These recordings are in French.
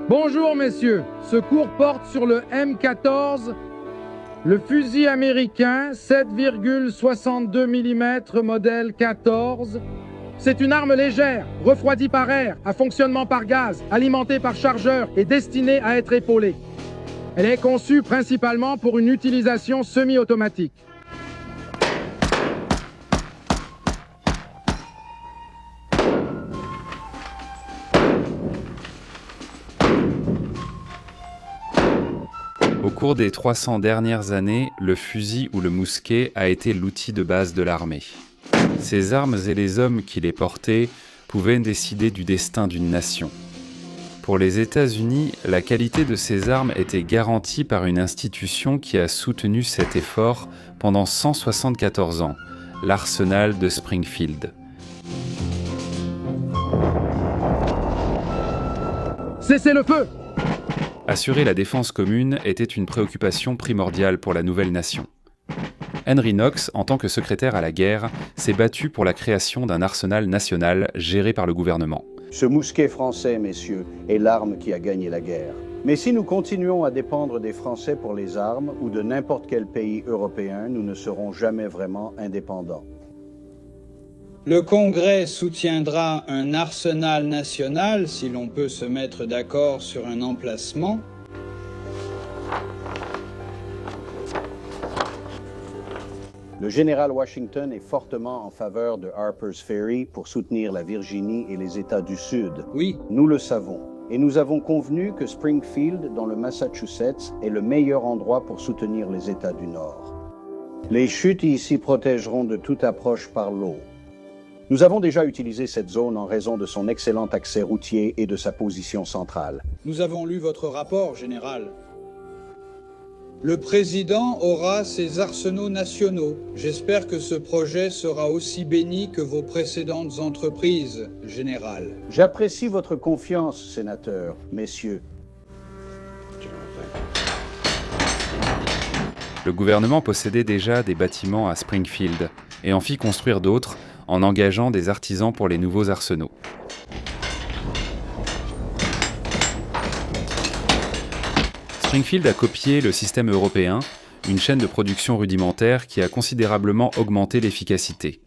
Bonjour messieurs, ce cours porte sur le M14, le fusil américain 7,62 mm modèle 14. C'est une arme légère, refroidie par air, à fonctionnement par gaz, alimentée par chargeur et destinée à être épaulée. Elle est conçue principalement pour une utilisation semi-automatique. Au cours des 300 dernières années, le fusil ou le mousquet a été l'outil de base de l'armée. Ces armes et les hommes qui les portaient pouvaient décider du destin d'une nation. Pour les États-Unis, la qualité de ces armes était garantie par une institution qui a soutenu cet effort pendant 174 ans, l'arsenal de Springfield. Cessez le feu! Assurer la défense commune était une préoccupation primordiale pour la nouvelle nation. Henry Knox, en tant que secrétaire à la guerre, s'est battu pour la création d'un arsenal national géré par le gouvernement. Ce mousquet français, messieurs, est l'arme qui a gagné la guerre. Mais si nous continuons à dépendre des Français pour les armes ou de n'importe quel pays européen, nous ne serons jamais vraiment indépendants. Le Congrès soutiendra un arsenal national si l'on peut se mettre d'accord sur un emplacement. Le général Washington est fortement en faveur de Harper's Ferry pour soutenir la Virginie et les États du Sud. Oui. Nous le savons. Et nous avons convenu que Springfield, dans le Massachusetts, est le meilleur endroit pour soutenir les États du Nord. Les chutes ici protégeront de toute approche par l'eau. Nous avons déjà utilisé cette zone en raison de son excellent accès routier et de sa position centrale. Nous avons lu votre rapport, général. Le président aura ses arsenaux nationaux. J'espère que ce projet sera aussi béni que vos précédentes entreprises, général. J'apprécie votre confiance, sénateur, messieurs. Le gouvernement possédait déjà des bâtiments à Springfield et en fit construire d'autres en engageant des artisans pour les nouveaux arsenaux. Springfield a copié le système européen, une chaîne de production rudimentaire qui a considérablement augmenté l'efficacité.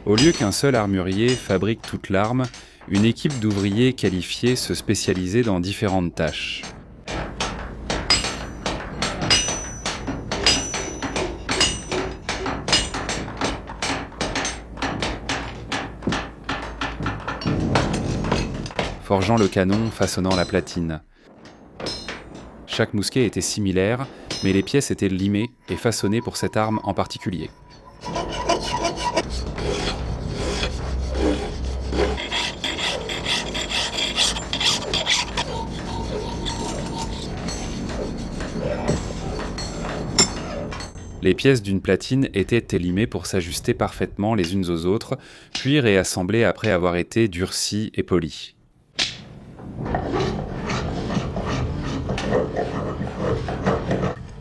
Au lieu qu'un seul armurier fabrique toute l'arme, une équipe d'ouvriers qualifiés se spécialisait dans différentes tâches. Forgeant le canon, façonnant la platine. Chaque mousquet était similaire, mais les pièces étaient limées et façonnées pour cette arme en particulier. Les pièces d'une platine étaient élimées pour s'ajuster parfaitement les unes aux autres, puis réassemblées après avoir été durcies et polies.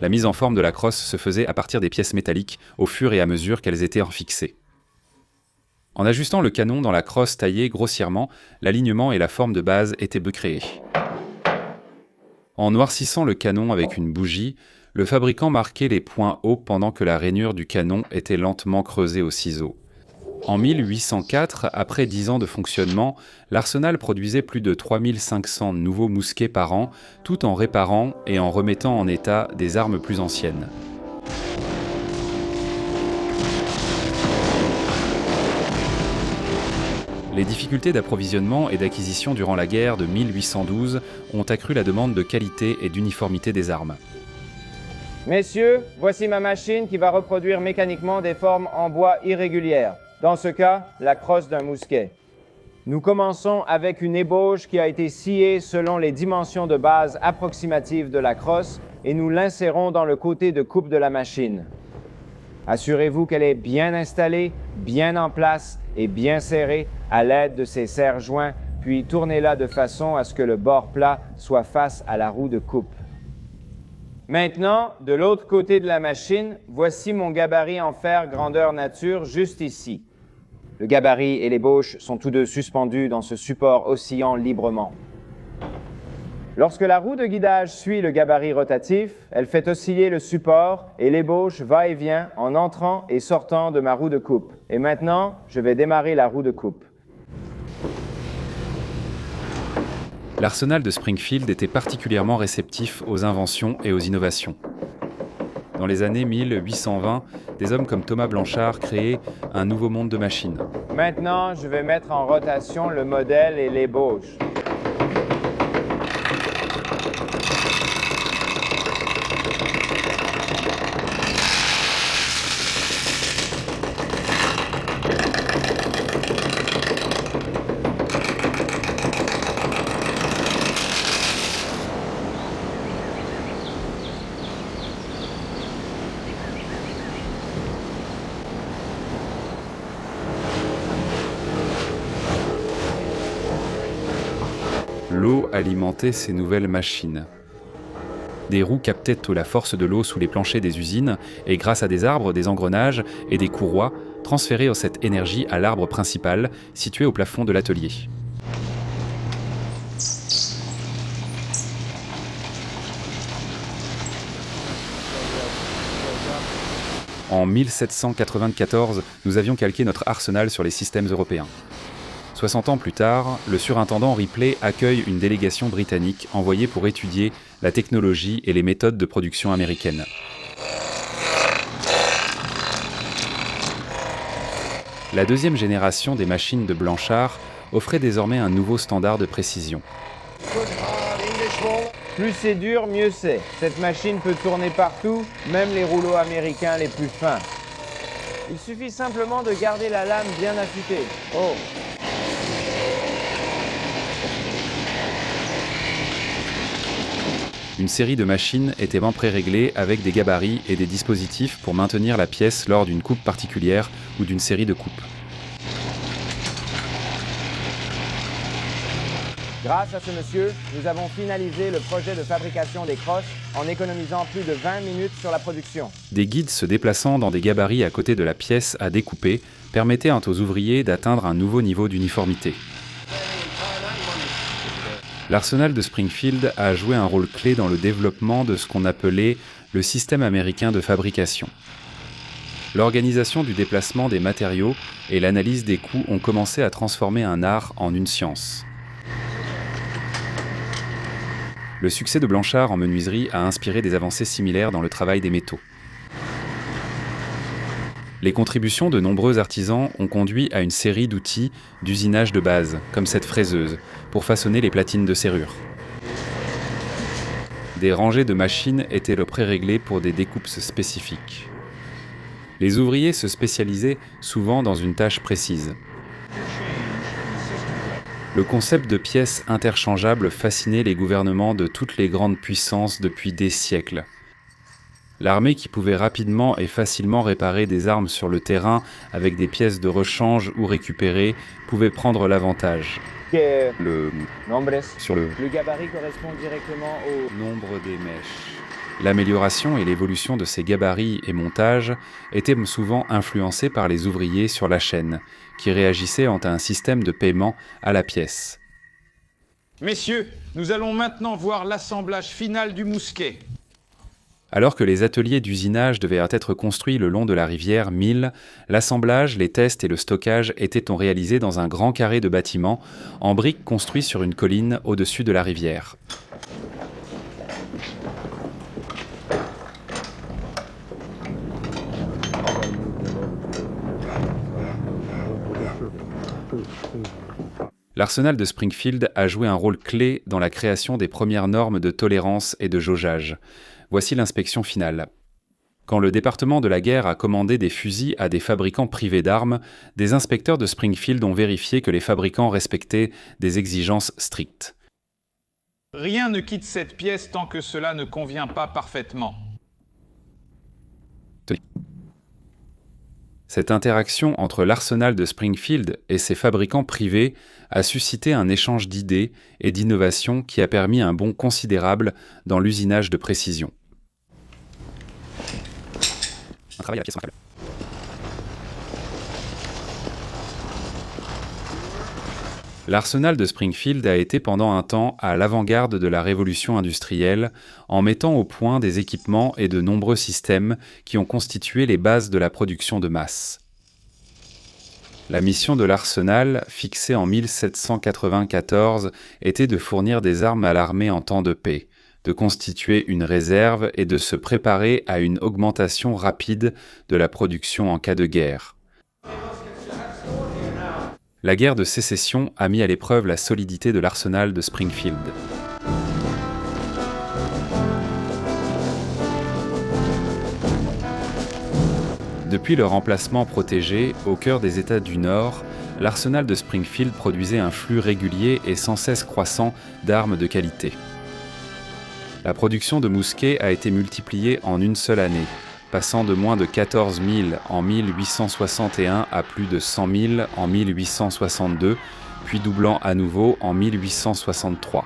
La mise en forme de la crosse se faisait à partir des pièces métalliques au fur et à mesure qu'elles étaient fixées. En ajustant le canon dans la crosse taillée grossièrement, l'alignement et la forme de base étaient créés. En noircissant le canon avec une bougie, le fabricant marquait les points hauts pendant que la rainure du canon était lentement creusée au ciseau. En 1804, après 10 ans de fonctionnement, l'arsenal produisait plus de 3500 nouveaux mousquets par an, tout en réparant et en remettant en état des armes plus anciennes. Les difficultés d'approvisionnement et d'acquisition durant la guerre de 1812 ont accru la demande de qualité et d'uniformité des armes. Messieurs, voici ma machine qui va reproduire mécaniquement des formes en bois irrégulières. Dans ce cas, la crosse d'un mousquet. Nous commençons avec une ébauche qui a été sciée selon les dimensions de base approximatives de la crosse et nous l'insérons dans le côté de coupe de la machine. Assurez-vous qu'elle est bien installée, bien en place et bien serrée à l'aide de ces serre-joints, puis tournez-la de façon à ce que le bord plat soit face à la roue de coupe. Maintenant, de l'autre côté de la machine, voici mon gabarit en fer grandeur nature juste ici. Le gabarit et l'ébauche sont tous deux suspendus dans ce support oscillant librement. Lorsque la roue de guidage suit le gabarit rotatif, elle fait osciller le support et l'ébauche va et vient en entrant et sortant de ma roue de coupe. Et maintenant, je vais démarrer la roue de coupe. L'arsenal de Springfield était particulièrement réceptif aux inventions et aux innovations. Dans les années 1820, des hommes comme Thomas Blanchard créaient un nouveau monde de machines. Maintenant, je vais mettre en rotation le modèle et l'ébauche. L'eau alimentait ces nouvelles machines. Des roues captaient la force de l'eau sous les planchers des usines et grâce à des arbres, des engrenages et des courroies, transféraient cette énergie à l'arbre principal situé au plafond de l'atelier. En 1794, nous avions calqué notre arsenal sur les systèmes européens. 60 ans plus tard, le surintendant Ripley accueille une délégation britannique envoyée pour étudier la technologie et les méthodes de production américaines. La deuxième génération des machines de Blanchard offrait désormais un nouveau standard de précision. Plus c'est dur, mieux c'est. Cette machine peut tourner partout, même les rouleaux américains les plus fins. Il suffit simplement de garder la lame bien affûtée. Oh! Une série de machines était pré-réglée avec des gabarits et des dispositifs pour maintenir la pièce lors d'une coupe particulière ou d'une série de coupes. Grâce à ce monsieur, nous avons finalisé le projet de fabrication des crosses en économisant plus de 20 minutes sur la production. Des guides se déplaçant dans des gabarits à côté de la pièce à découper permettaient aux ouvriers d'atteindre un nouveau niveau d'uniformité. L'arsenal de Springfield a joué un rôle clé dans le développement de ce qu'on appelait le système américain de fabrication. L'organisation du déplacement des matériaux et l'analyse des coûts ont commencé à transformer un art en une science. Le succès de Blanchard en menuiserie a inspiré des avancées similaires dans le travail des métaux. Les contributions de nombreux artisans ont conduit à une série d'outils d'usinage de base, comme cette fraiseuse, pour façonner les platines de serrure. Des rangées de machines étaient pré-réglées pour des découpes spécifiques. Les ouvriers se spécialisaient souvent dans une tâche précise. Le concept de pièces interchangeables fascinait les gouvernements de toutes les grandes puissances depuis des siècles. L'armée qui pouvait rapidement et facilement réparer des armes sur le terrain avec des pièces de rechange ou récupérées pouvait prendre l'avantage. Le gabarit correspond directement au nombre des mèches. L'amélioration et l'évolution de ces gabarits et montages étaient souvent influencés par les ouvriers sur la chaîne, qui réagissaient à un système de paiement à la pièce. Messieurs, nous allons maintenant voir l'assemblage final du mousquet. Alors que les ateliers d'usinage devaient être construits le long de la rivière Mill, l'assemblage, les tests et le stockage étaient réalisés dans un grand carré de bâtiment en briques construit sur une colline au-dessus de la rivière. L'arsenal de Springfield a joué un rôle clé dans la création des premières normes de tolérance et de jaugeage. Voici l'inspection finale. Quand le département de la guerre a commandé des fusils à des fabricants privés d'armes, des inspecteurs de Springfield ont vérifié que les fabricants respectaient des exigences strictes. Rien ne quitte cette pièce tant que cela ne convient pas parfaitement. Cette interaction entre l'arsenal de Springfield et ses fabricants privés a suscité un échange d'idées et d'innovations qui a permis un bond considérable dans l'usinage de précision. travaillent à la pièce sur un câble. L'arsenal de Springfield a été pendant un temps à l'avant-garde de la révolution industrielle en mettant au point des équipements et de nombreux systèmes qui ont constitué les bases de la production de masse. La mission de l'arsenal, fixée en 1794, était de fournir des armes à l'armée en temps de paix, de constituer une réserve et de se préparer à une augmentation rapide de la production en cas de guerre. La guerre de sécession a mis à l'épreuve la solidité de l'arsenal de Springfield. Depuis leur emplacement protégé, au cœur des États du Nord, l'arsenal de Springfield produisait un flux régulier et sans cesse croissant d'armes de qualité. La production de mousquets a été multipliée en une seule année, passant de moins de 14 000 en 1861 à plus de 100 000 en 1862, puis doublant à nouveau en 1863.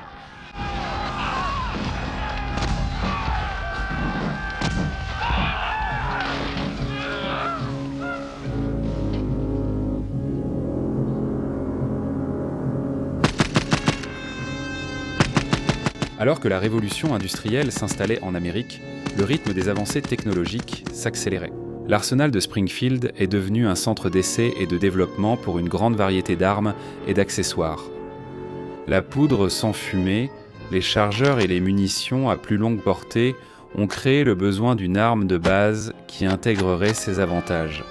Alors que la révolution industrielle s'installait en Amérique, le rythme des avancées technologiques s'accélérait. L'arsenal de Springfield est devenu un centre d'essai et de développement pour une grande variété d'armes et d'accessoires. La poudre sans fumée, les chargeurs et les munitions à plus longue portée ont créé le besoin d'une arme de base qui intégrerait ces avantages.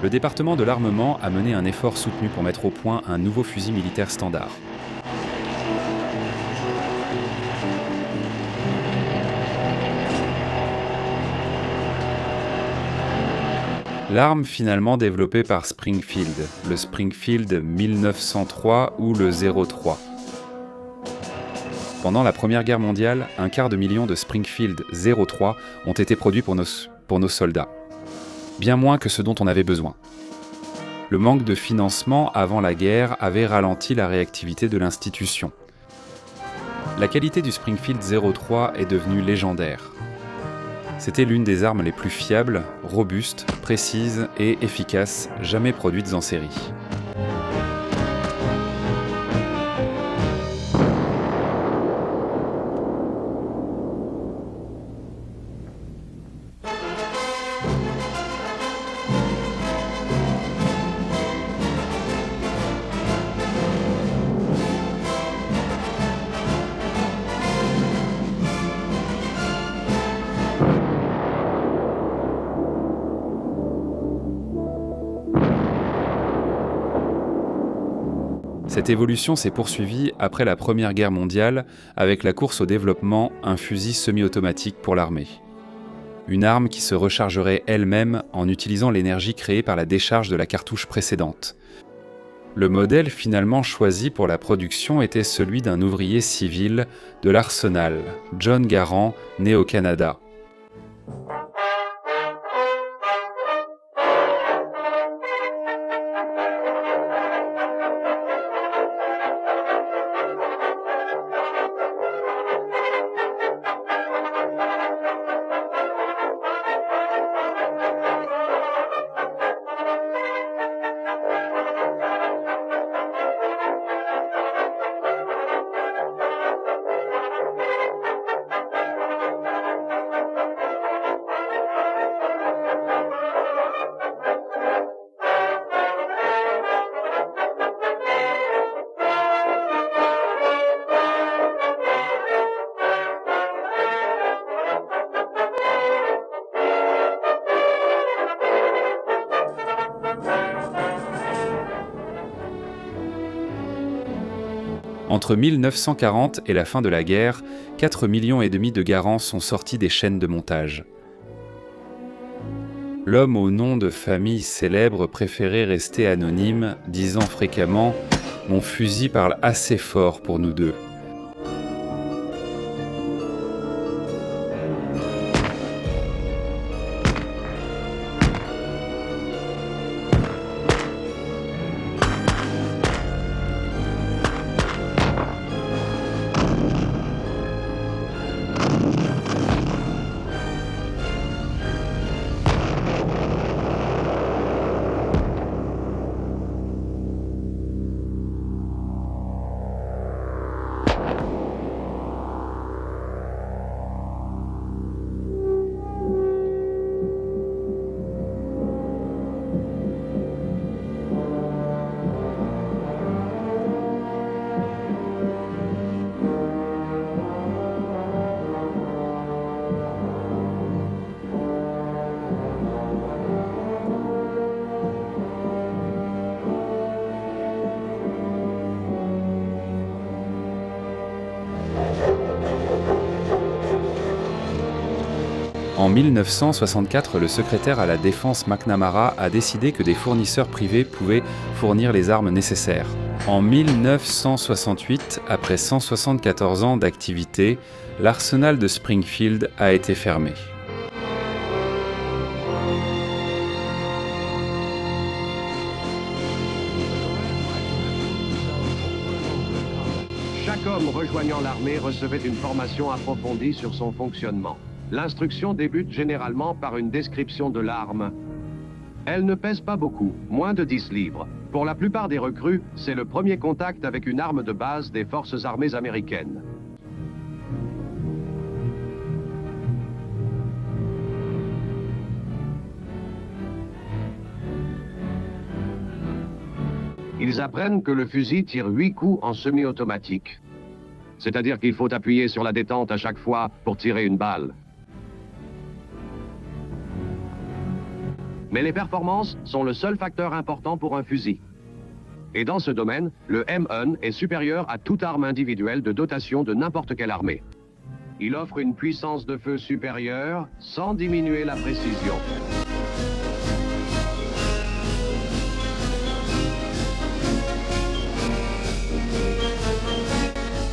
Le département de l'armement a mené un effort soutenu pour mettre au point un nouveau fusil militaire standard. L'arme finalement développée par Springfield, le Springfield 1903 ou le 03. Pendant la Première Guerre mondiale, 250 000 de Springfield 03 ont été produits pour nos soldats. Bien moins que ce dont on avait besoin. Le manque de financement avant la guerre avait ralenti la réactivité de l'institution. La qualité du Springfield 03 est devenue légendaire. C'était l'une des armes les plus fiables, robustes, précises et efficaces jamais produites en série. Cette évolution s'est poursuivie après la Première Guerre mondiale avec la course au développement, un fusil semi-automatique pour l'armée. Une arme qui se rechargerait elle-même en utilisant l'énergie créée par la décharge de la cartouche précédente. Le modèle finalement choisi pour la production était celui d'un ouvrier civil de l'arsenal, John Garand, né au Canada. Entre 1940 et la fin de la guerre, 4,5 millions de Garands sont sortis des chaînes de montage. L'homme au nom de famille célèbre préférait rester anonyme, disant fréquemment « Mon fusil parle assez fort pour nous deux ». En 1964, le secrétaire à la Défense McNamara a décidé que des fournisseurs privés pouvaient fournir les armes nécessaires. En 1968, après 174 ans d'activité, l'arsenal de Springfield a été fermé. Chaque homme rejoignant l'armée recevait une formation approfondie sur son fonctionnement. L'instruction débute généralement par une description de l'arme. Elle ne pèse pas beaucoup, moins de 10 livres. Pour la plupart des recrues, c'est le premier contact avec une arme de base des forces armées américaines. Ils apprennent que le fusil tire 8 coups en semi-automatique. C'est-à-dire qu'il faut appuyer sur la détente à chaque fois pour tirer une balle. Mais les performances sont le seul facteur important pour un fusil. Et dans ce domaine, le M1 est supérieur à toute arme individuelle de dotation de n'importe quelle armée. Il offre une puissance de feu supérieure sans diminuer la précision.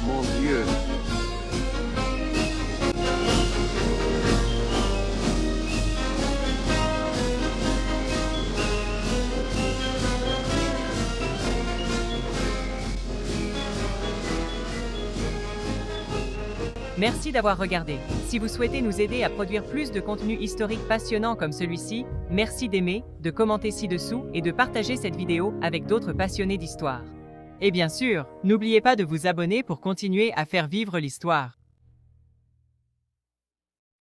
Mon Dieu! Merci d'avoir regardé. Si vous souhaitez nous aider à produire plus de contenu historique passionnant comme celui-ci, merci d'aimer, de commenter ci-dessous et de partager cette vidéo avec d'autres passionnés d'histoire. Et bien sûr, n'oubliez pas de vous abonner pour continuer à faire vivre l'histoire.